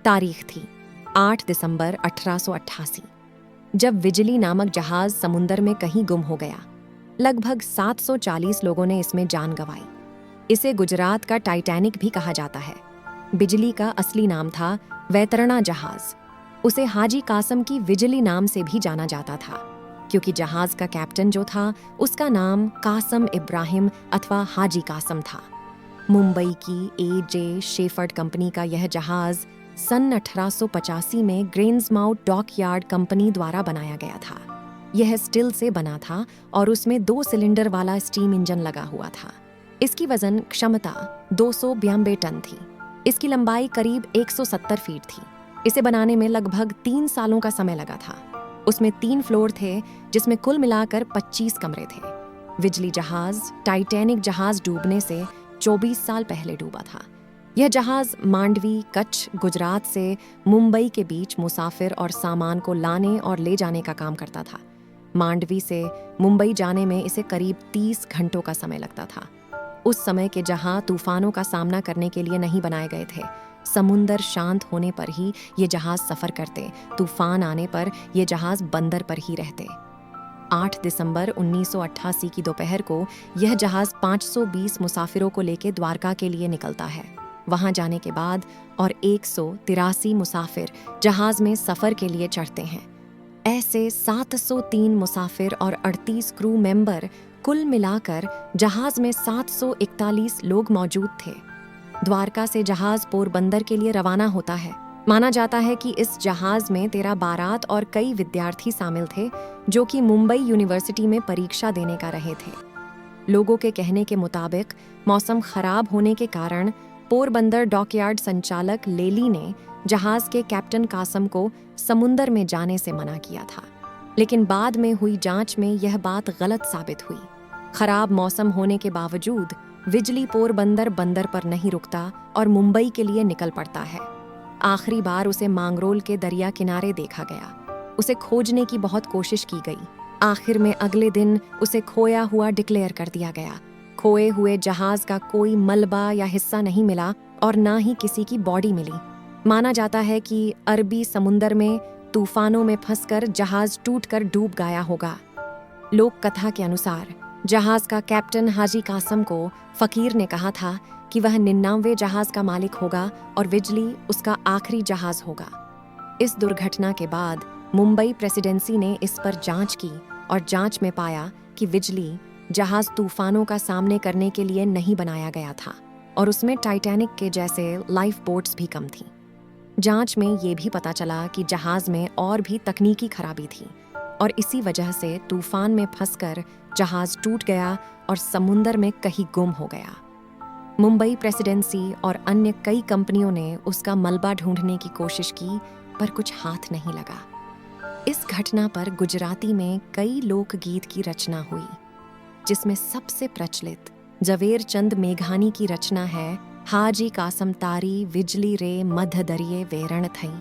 तारीख थी 8 दिसंबर 1888, जब विजली नामक जहाज समुंदर में कहीं गुम हो गया। लगभग 740 लोगों ने इसमें जान गंवाई। इसे गुजरात का टाइटैनिक भी कहा जाता है। बिजली का असली नाम था वैतरणा जहाज। उसे हाजी कासम की विजली नाम से भी जाना जाता था, क्योंकि जहाज का कैप्टन जो था उसका नाम कासम इब्राहिम अथवा हाजी कासम था। मुंबई की ए.जे. शेफर्ड कंपनी का यह जहाज सन 1885 में ग्रेन्समाउथ डॉकयार्ड कंपनी द्वारा बनाया गया था। यह स्टील से बना था और उसमें 2 सिलेंडर वाला स्टीम इंजन लगा हुआ था। इसकी वजन क्षमता 292 टन थी। इसकी लंबाई करीब 170 फीट थी। इसे बनाने में लगभग 3 सालों का समय लगा था। उसमें 3 फ्लोर थे, जिसमें कुल मिलाकर 25 कमरे थे। विजली जहाज टाइटैनिक जहाज डूबने से 24 साल पहले डूबा था। यह जहाज मांडवी, कच्छ, गुजरात से मुंबई के बीच मुसाफिर और सामान को लाने और ले जाने का काम करता था। मांडवी से मुंबई जाने में इसे करीब 30 घंटों का समय लगता था। उस समय के जहां तूफानों का सामना करने के लिए नहीं बनाए गए थे। समुंदर शांत होने पर ही ये जहाज सफर करते, तूफान आने पर ये जहाज बंदर पर ही रहते। 8 दिसंबर 1988 की दोपहर को यह जहाज 520 मुसाफिरों को लेकर द्वारका के लिए निकलता है। वहां जाने के बाद और 183 मुसाफिर जहाज में सफर के लिए चढ़ते हैं। ऐसे 703 मुसाफिर और 38 क्रू मेंबर, कुल मिलाकर जहाज में 741 लोग मौजूद थे। द्वारका से जहाज पोरबंदर के लिए रवाना होता है। माना जाता है कि इस जहाज में 13 बारात और कई विद्यार्थी शामिल थे, जो कि मुंबई यूनिवर्सिटी में परीक्षा देने का रहे थे। लोगों के कहने के मुताबिक मौसम खराब होने के कारण पोरबंदर डॉकयार्ड संचालक लेली ने जहाज के कैप्टन कासम को समुंदर में जाने से मना किया था, लेकिन बाद में हुई जांच में यह बात गलत साबित हुई। खराब मौसम होने के बावजूद विजली पोरबंदर बंदर पर नहीं रुकता और मुंबई के लिए निकल पड़ता है। आखिरी बार उसे मांगरोल के दरिया किनारे देखा गया। उसे खोजने की बहुत कोशिश की गई। आखिर में अगले दिन उसे खोया हुआ डिक्लेयर कर दिया गया। खोए हुए जहाज का कोई मलबा या हिस्सा नहीं मिला और ना ही किसी की बॉडी मिली। माना जाता है कि अरबी समुंदर में तूफानों में फंसकर जहाज टूटकर डूब गया होगा। लोक कथा के अनुसार जहाज का कैप्टन हाजी कासम को फकीर ने कहा था कि वह 99वें जहाज का मालिक होगा और विजली उसका आखिरी जहाज होगा। इस दुर्घटना के बाद मुंबई प्रेसिडेंसी ने इस पर जांच की और जांच में पाया कि विजली जहाज तूफानों का सामने करने के लिए नहीं बनाया गया था और उसमें टाइटैनिक के जैसे लाइफ बोट्स भी कम थीं। जांच में ये भी पता चला कि जहाज में और भी तकनीकी खराबी थी और इसी वजह से तूफान में फंसकर जहाज टूट गया और समुंदर में कहीं गुम हो गया। मुंबई प्रेसिडेंसी और अन्य कई कंपनियों ने उसका मलबा ढूंढने की कोशिश की, पर कुछ हाथ नहीं लगा। इस घटना पर गुजराती में कई लोकगीत की रचना हुई, जिसमें सबसे प्रचलित जवेरचंद मेघानी की रचना है, हाजी कासम तारी विजली रे मध्य दरिये वेरण थई।